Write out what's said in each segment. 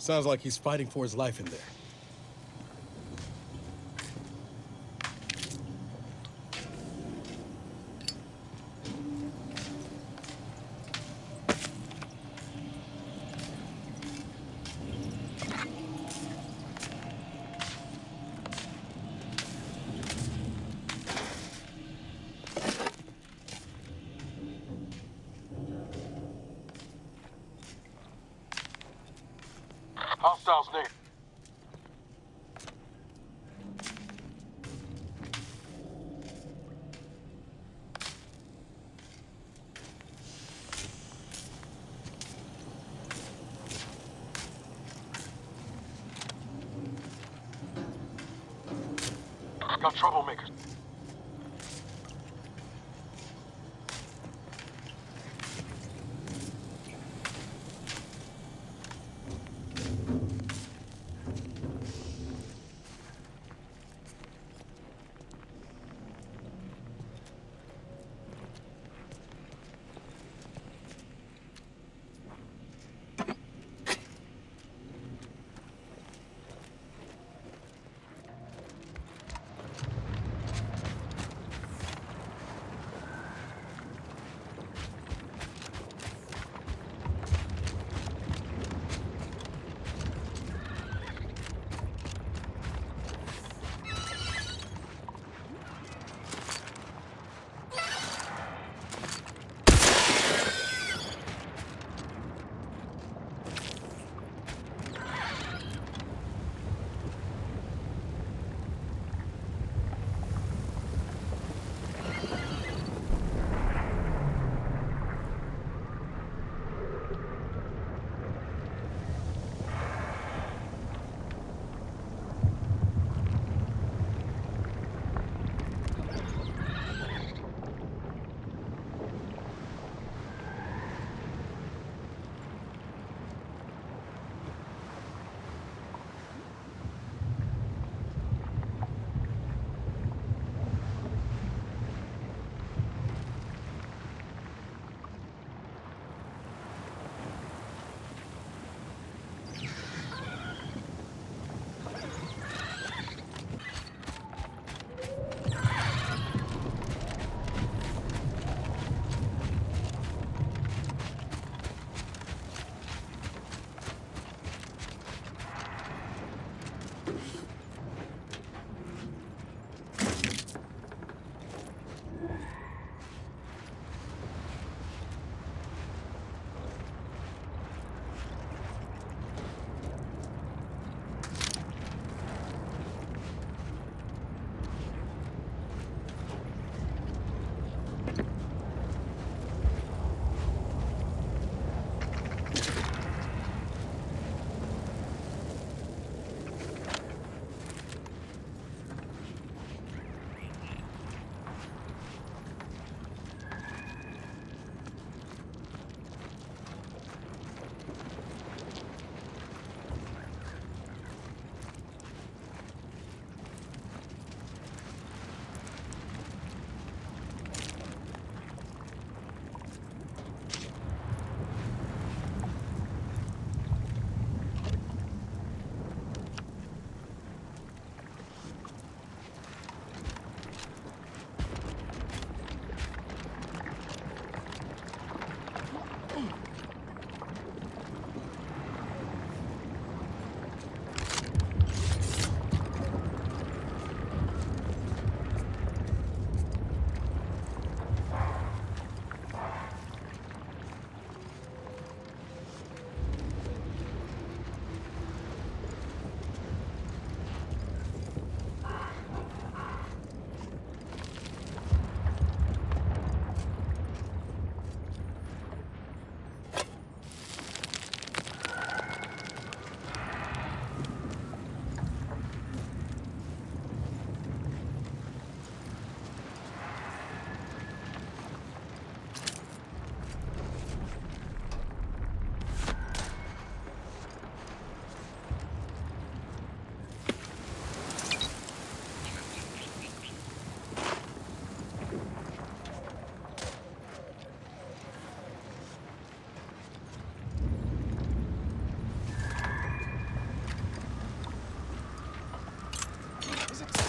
Sounds like he's fighting for his life in there. Hostiles near. Got troublemakers.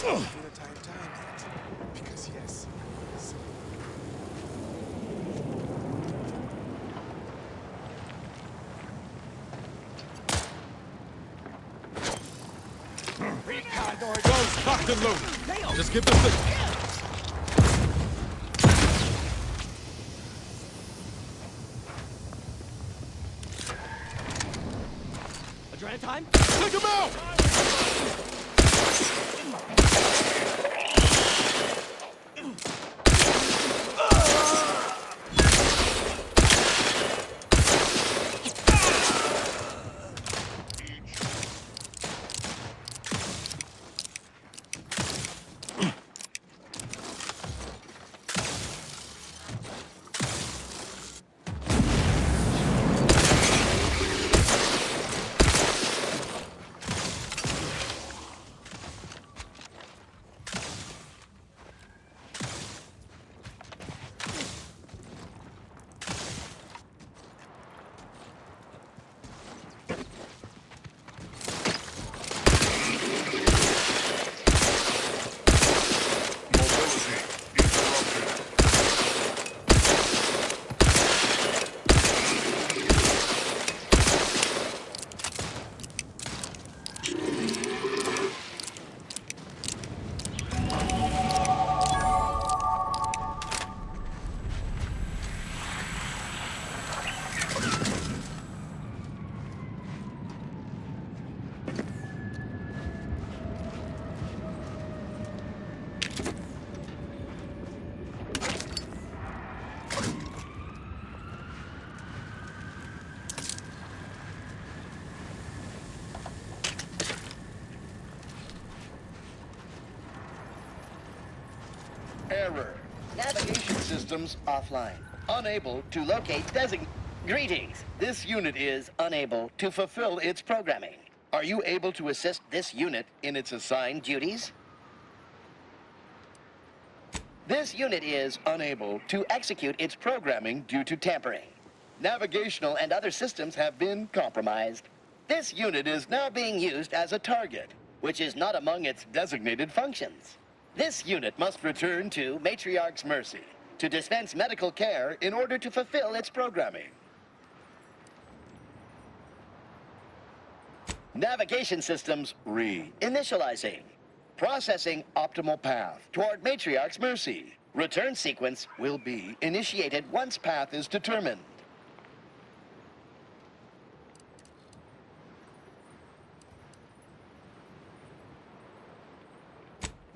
Because yes. Recon door goes locked and loaded. Just give the signal. Adrenaline time? Take him out! Error. Navigation systems offline. Unable to locate Greetings. This unit is unable to fulfill its programming. Are you able to assist this unit in its assigned duties? This unit is unable to execute its programming due to tampering. Navigational and other systems have been compromised. This unit is now being used as a target, which is not among its designated functions. This unit must return to Matriarch's mercy to dispense medical care in order to fulfill its programming. Navigation systems re-initializing. Processing optimal path toward Matriarch's mercy. Return sequence will be initiated once path is determined.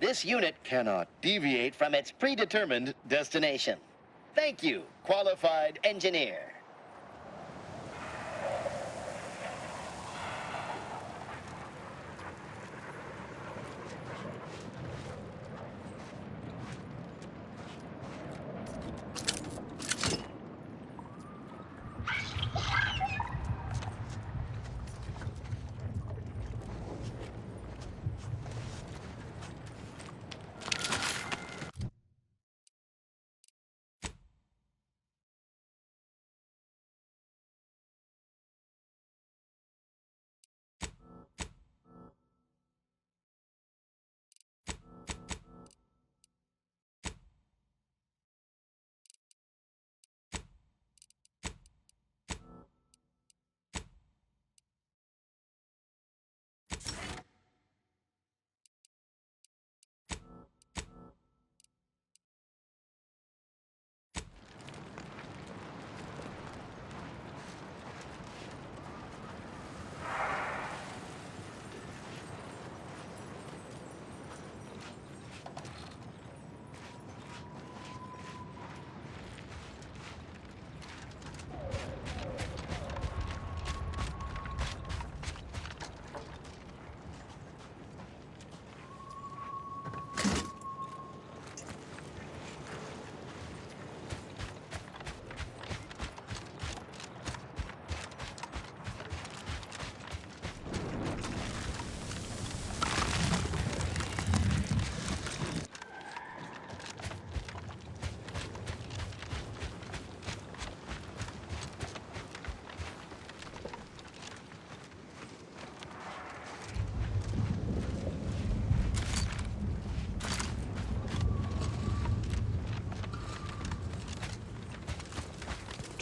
This unit cannot deviate from its predetermined destination. Thank you, qualified engineer.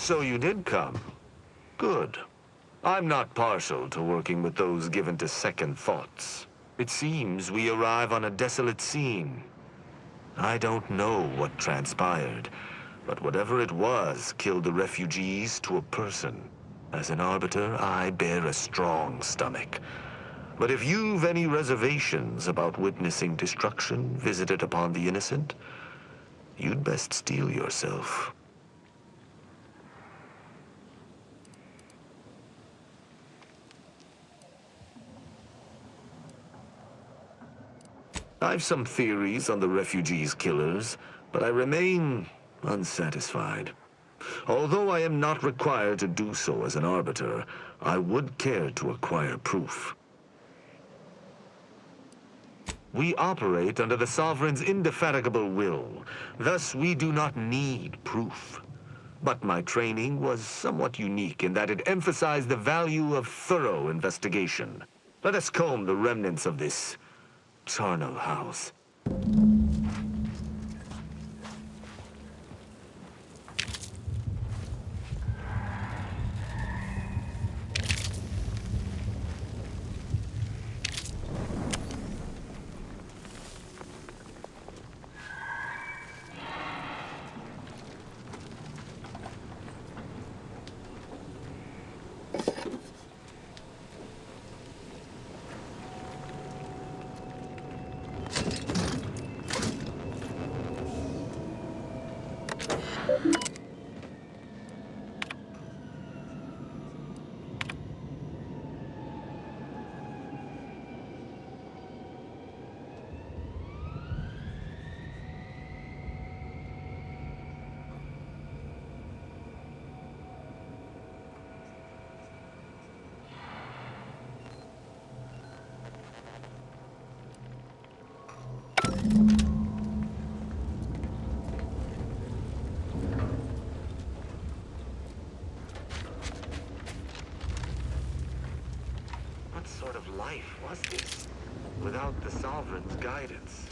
So you did come. Good. I'm not partial to working with those given to second thoughts. It seems we arrive on a desolate scene. I don't know what transpired, but whatever it was killed the refugees to a person. As an arbiter, I bear a strong stomach. But if you've any reservations about witnessing destruction visited upon the innocent, you'd best steel yourself. I've some theories on the refugees' killers, but I remain unsatisfied. Although I am not required to do so as an arbiter, I would care to acquire proof. We operate under the Sovereign's indefatigable will. Thus, we do not need proof. But my training was somewhat unique in that it emphasized the value of thorough investigation. Let us comb the remnants of this charnel house. What sort of life was this, without the Sovereign's guidance?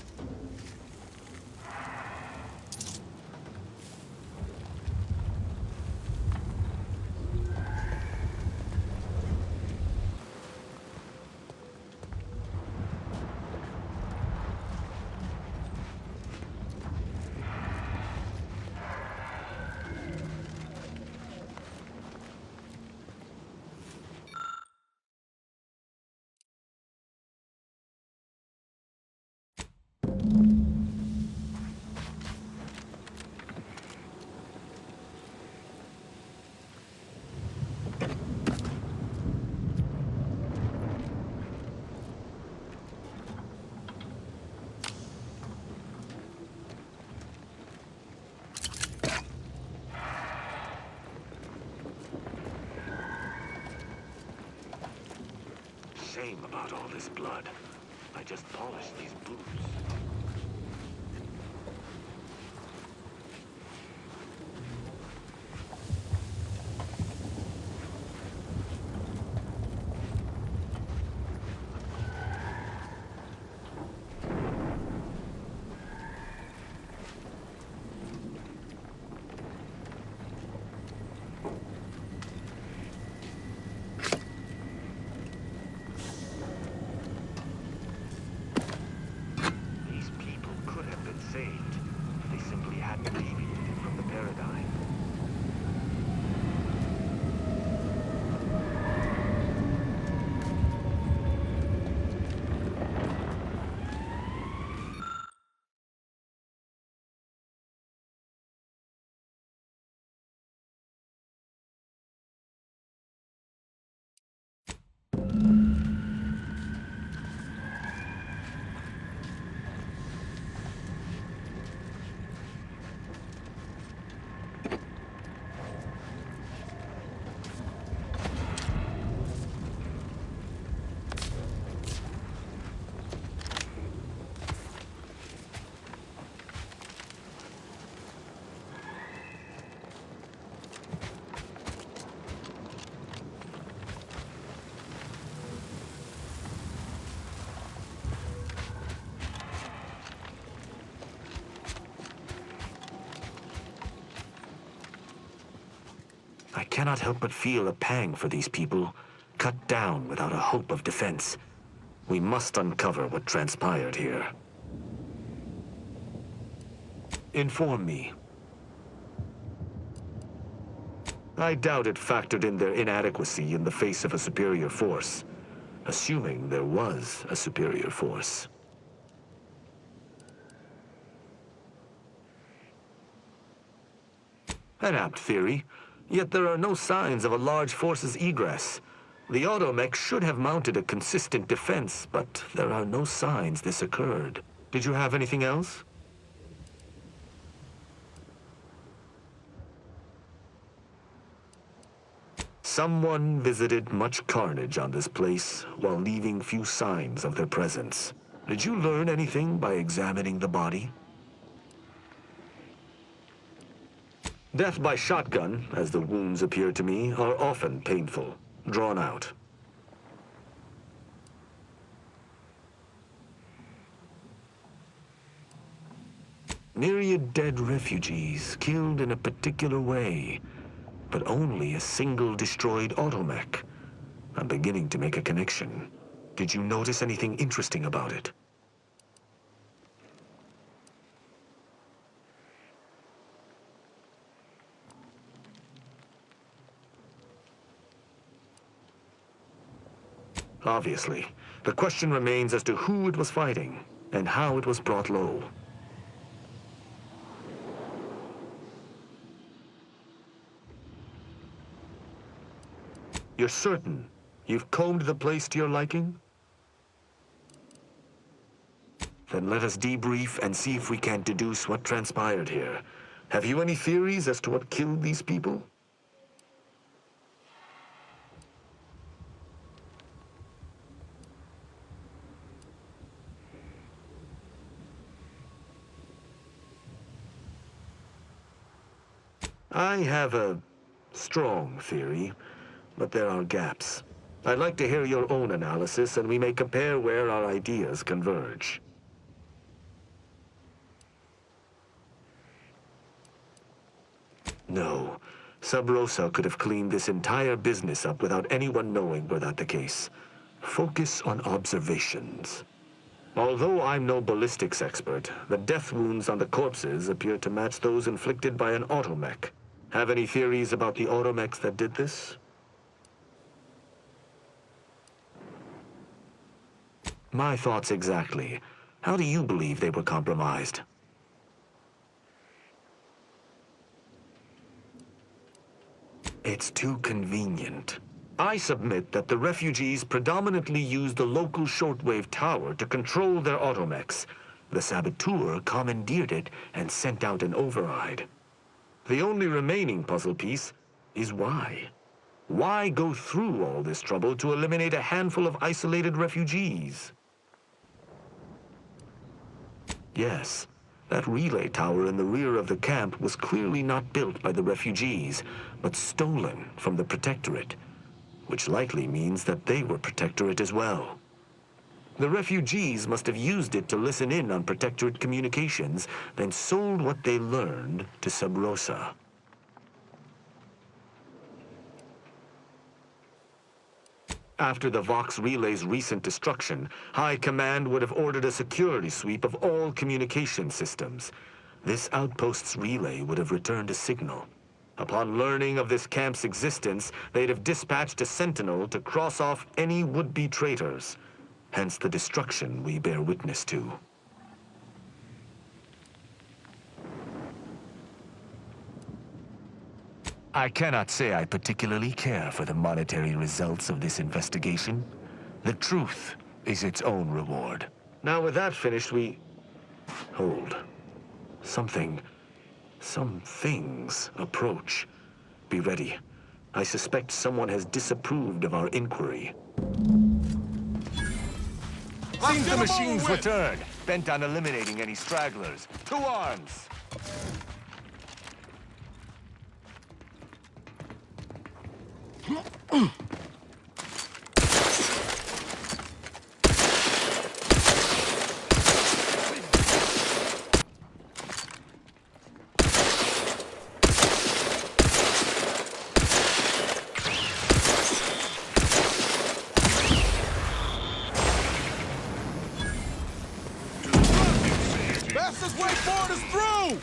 Shame about all this blood. I just polished these boots. Saved. They simply hadn't deviated from the paradigm. I cannot help but feel a pang for these people, cut down without a hope of defense. We must uncover what transpired here. Inform me. I doubt it factored in their inadequacy in the face of a superior force, assuming there was a superior force. An apt theory, yet there are no signs of a large force's egress. The automech should have mounted a consistent defense, but there are no signs this occurred. Did you have anything else? Someone visited much carnage on this place while leaving few signs of their presence. Did you learn anything by examining the body? Death by shotgun, as the wounds appear to me, are often painful, drawn out. Myriad dead refugees killed in a particular way, but only a single destroyed automech. I'm beginning to make a connection. Did you notice anything interesting about it? Obviously, the question remains as to who it was fighting and how it was brought low. You're certain you've combed the place to your liking? Then let us debrief and see if we can deduce what transpired here. Have you any theories as to what killed these people? I have a strong theory, but there are gaps. I'd like to hear your own analysis, and we may compare where our ideas converge. No. Sub Rosa could have cleaned this entire business up without anyone knowing were that the case. Focus on observations. Although I'm no ballistics expert, the death wounds on the corpses appear to match those inflicted by an automech. Have any theories about the automechs that did this? My thoughts exactly. How do you believe they were compromised? It's too convenient. I submit that the refugees predominantly used the local shortwave tower to control their automechs. The saboteur commandeered it and sent out an override. The only remaining puzzle piece is why. Why go through all this trouble to eliminate a handful of isolated refugees? Yes, that relay tower in the rear of the camp was clearly not built by the refugees, but stolen from the Protectorate, which likely means that they were Protectorate as well. The refugees must have used it to listen in on Protectorate communications, then sold what they learned to Sub Rosa. After the Vox Relay's recent destruction, High Command would have ordered a security sweep of all communication systems. This outpost's relay would have returned a signal. Upon learning of this camp's existence, they'd have dispatched a sentinel to cross off any would-be traitors. Hence the destruction we bear witness to. I cannot say I particularly care for the monetary results of this investigation. The truth is its own reward. Now with that finished, Hold. Some things approach. Be ready. I suspect someone has disapproved of our inquiry. Seems the machines returned, bent on eliminating any stragglers. To arms! fastest way forward is through!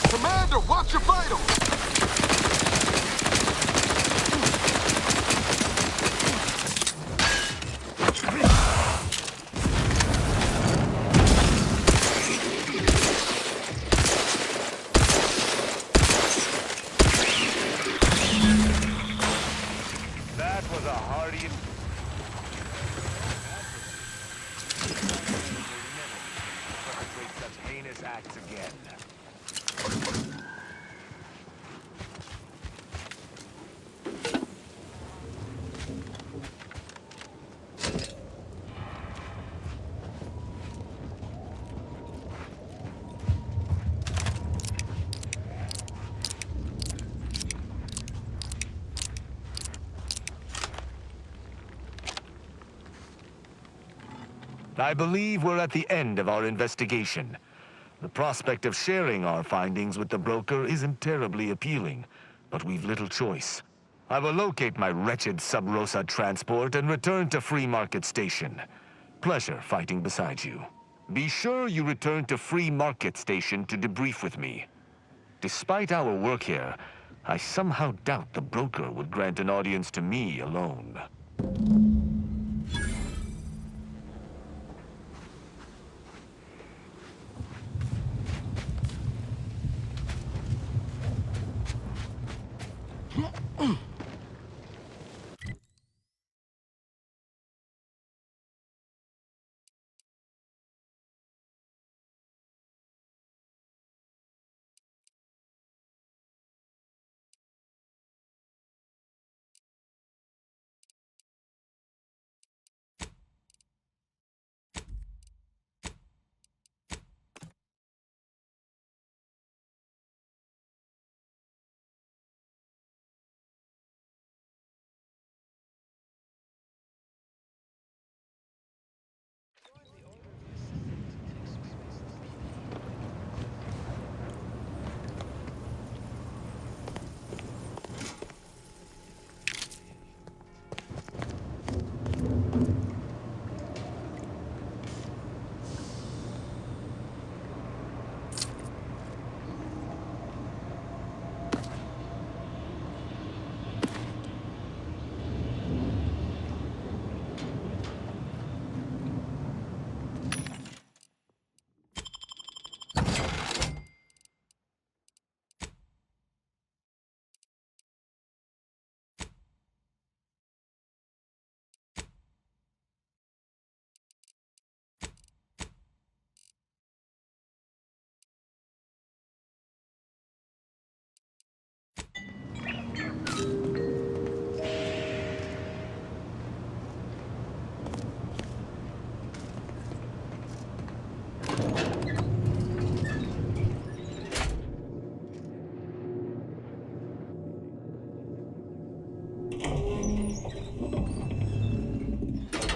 Commander, watch your vital! That was a hearty... perpetrate such heinous acts again. I believe we're at the end of our investigation. The prospect of sharing our findings with the broker isn't terribly appealing, but we've little choice. I will locate my wretched Sub Rosa transport and return to Free Market Station. Pleasure fighting beside you. Be sure you return to Free Market Station to debrief with me. Despite our work here, I somehow doubt the broker would grant an audience to me alone.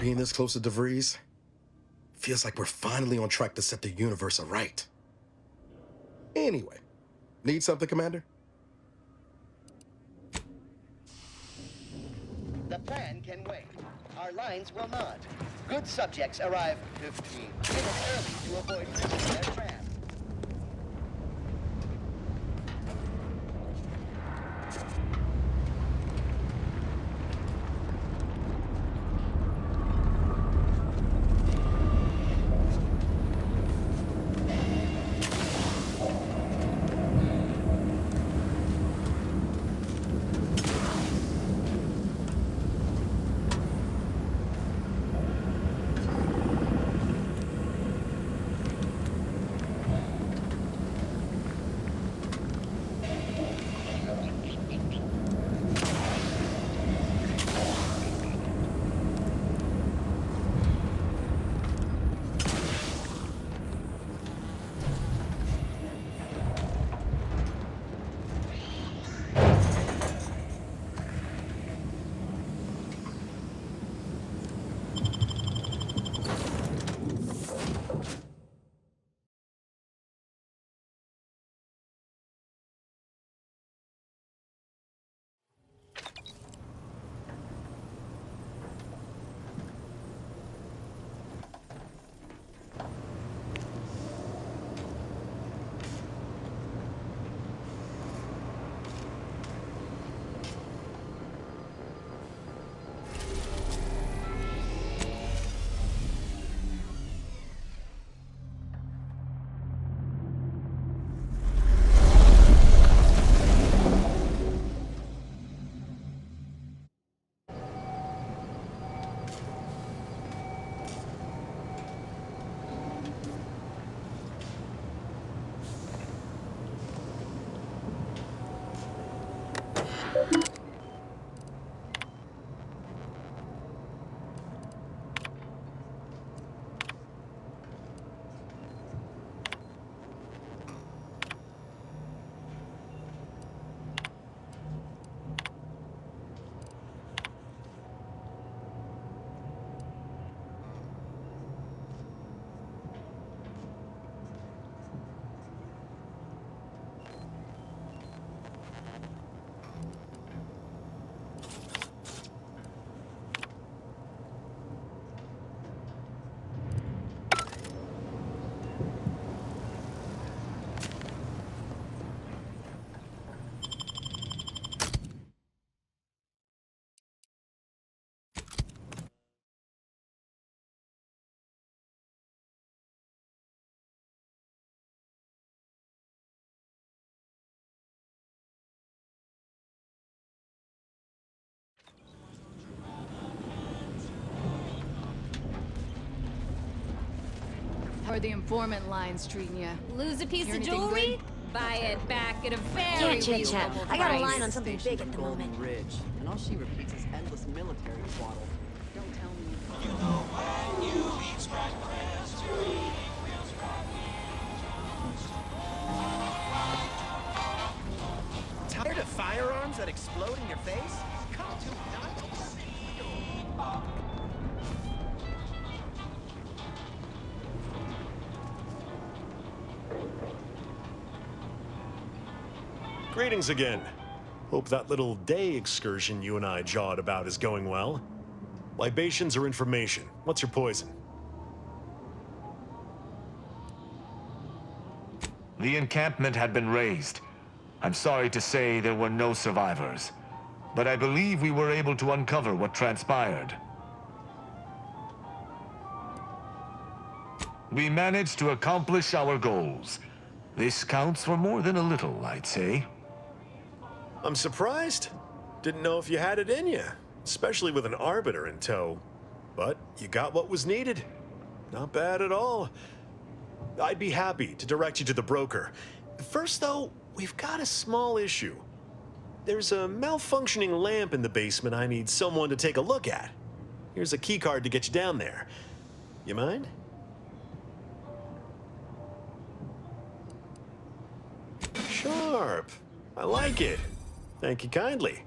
Being this close to DeVries feels like we're finally on track to set the universe aright. Anyway, need something, Commander? The plan can wait. Our lines will not. Good subjects arrive 15 minutes early to avoid missing their tram. are the informant lines treating ya? Lose a piece Hear of anything jewelry? Buy it back at a very Can't chit-chat. reasonable I got a price. line on something big at the moment. Golden Ridge, and all she repeats is endless military twaddle. Don't tell me. Tired of firearms that explode in your face? Come to Greetings again. Hope that little day excursion you and I jawed about is going well. Libations or information? What's your poison? The encampment had been razed. I'm sorry to say there were no survivors, but I believe we were able to uncover what transpired. We managed to accomplish our goals. This counts for more than a little, I'd say. I'm surprised. Didn't know if you had it in you, especially with an arbiter in tow. But you got what was needed. Not bad at all. I'd be happy to direct you to the broker. First, though, we've got a small issue. There's a malfunctioning lamp in the basement I need someone to take a look at. Here's a keycard to get you down there. You mind? Sharp. I like it. Thank you kindly.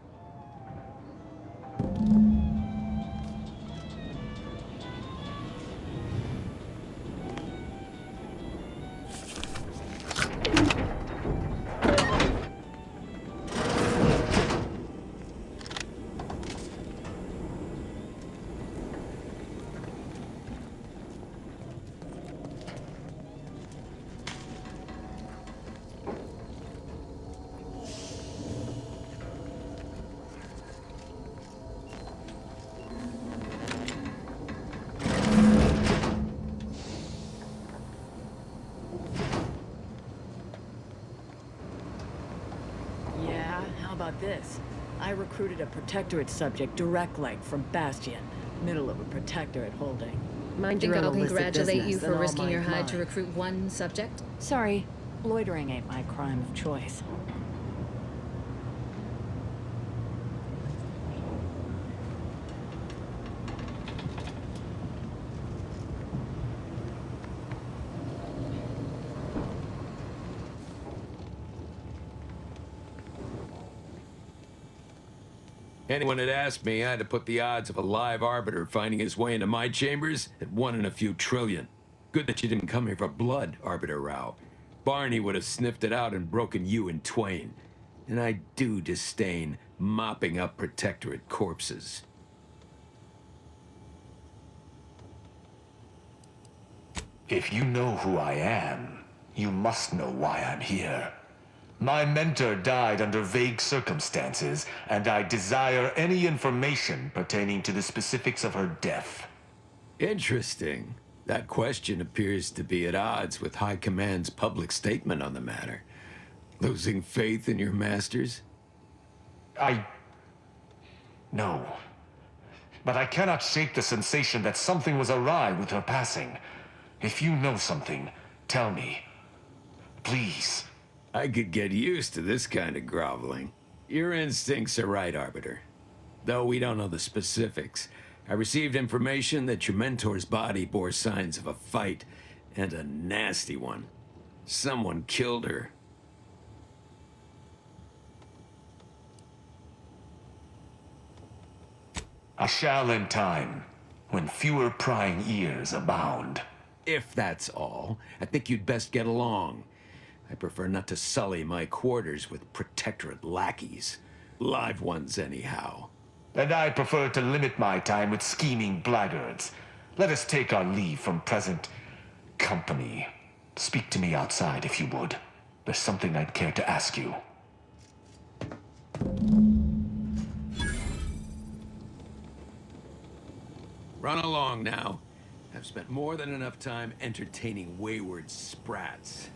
Yeah, how about this? I recruited a Protectorate subject direct like from Bastion. Middle of a Protectorate holding. Mind You're think I'll on illicit congratulate you business, for then I'll risking your mind hide to mine. recruit one subject? Sorry, loitering ain't my crime of choice. Anyone had asked me, I had to put the odds of a live arbiter finding his way into my chambers at 1 in a few trillion. Good that you didn't come here for blood, Arbiter Rao. Barney would have sniffed it out and broken you in twain. And I do disdain mopping up Protectorate corpses. If you know who I am, you must know why I'm here. My mentor died under vague circumstances, and I desire any information pertaining to the specifics of her death. Interesting. That question appears to be at odds with High Command's public statement on the matter. Losing faith in your masters? No. But I cannot shake the sensation that something was awry with her passing. If you know something, tell me. Please. I could get used to this kind of groveling. Your instincts are right, Arbiter. Though we don't know the specifics, I received information that your mentor's body bore signs of a fight, and a nasty one. Someone killed her. I shall in time, when fewer prying ears abound. If that's all, I think you'd best get along. I prefer not to sully my quarters with Protectorate lackeys. Live ones, anyhow. And I prefer to limit my time with scheming blackguards. Let us take our leave from present company. Speak to me outside, if you would. There's something I'd care to ask you. Run along now. I've spent more than enough time entertaining wayward sprats.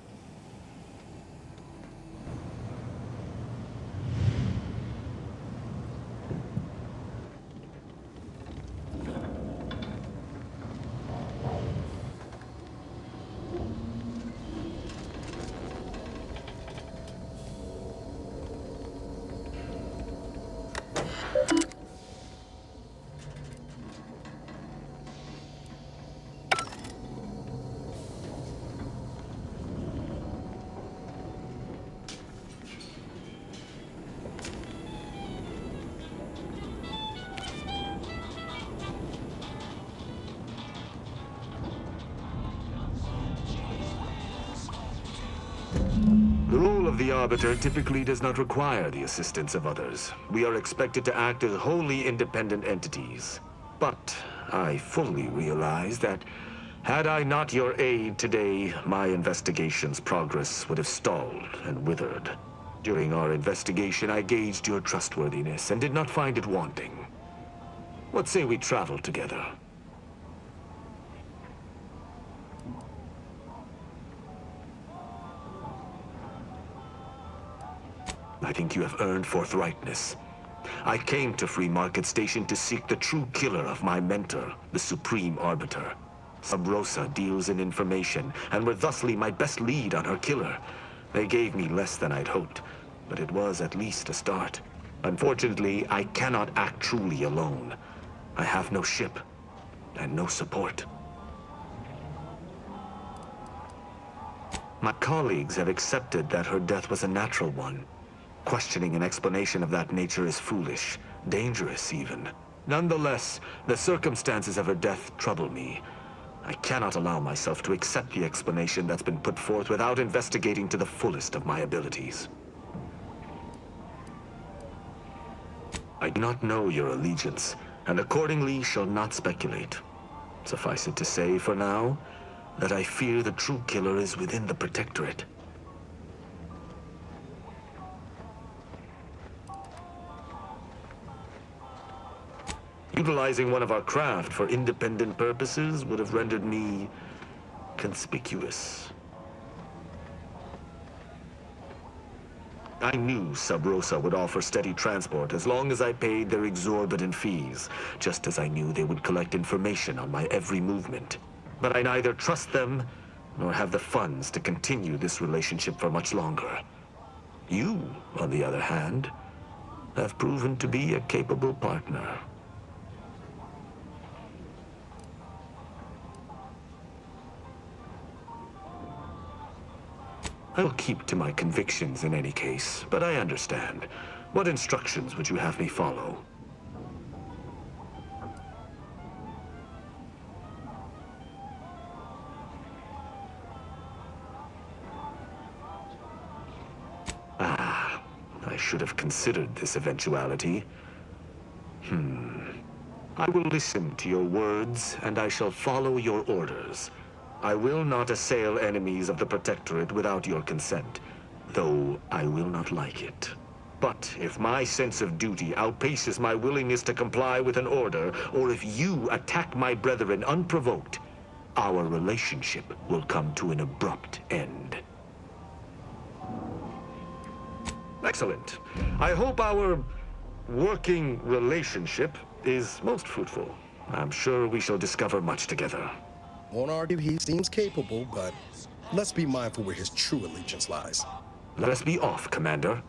Arbiter typically does not require the assistance of others. We are expected to act as wholly independent entities. But I fully realize that had I not your aid today, my investigation's progress would have stalled and withered. During our investigation, I gauged your trustworthiness and did not find it wanting. What say we travel together? I think you have earned forthrightness. I came to Free Market Station to seek the true killer of my mentor, the Supreme Arbiter. Sub Rosa deals in information, and were thusly my best lead on her killer. They gave me less than I'd hoped, but it was at least a start. Unfortunately, I cannot act truly alone. I have no ship, and no support. My colleagues have accepted that her death was a natural one. Questioning an explanation of that nature is foolish, dangerous even. Nonetheless, the circumstances of her death trouble me. I cannot allow myself to accept the explanation that's been put forth without investigating to the fullest of my abilities. I do not know your allegiance, and accordingly shall not speculate. Suffice it to say, for now, that I fear the true killer is within the Protectorate. Utilizing one of our craft for independent purposes would have rendered me conspicuous. I knew Sub Rosa would offer steady transport as long as I paid their exorbitant fees, just as I knew they would collect information on my every movement. But I neither trust them nor have the funds to continue this relationship for much longer. You, on the other hand, have proven to be a capable partner. I will keep to my convictions in any case, but I understand. What instructions would you have me follow? Ah, I should have considered this eventuality. I will listen to your words, and I shall follow your orders. I will not assail enemies of the Protectorate without your consent, though I will not like it. But if my sense of duty outpaces my willingness to comply with an order, or if you attack my brethren unprovoked, our relationship will come to an abrupt end. Excellent. I hope our working relationship is most fruitful. I'm sure we shall discover much together. Won't argue he seems capable, but let's be mindful where his true allegiance lies. Let us be off, Commander.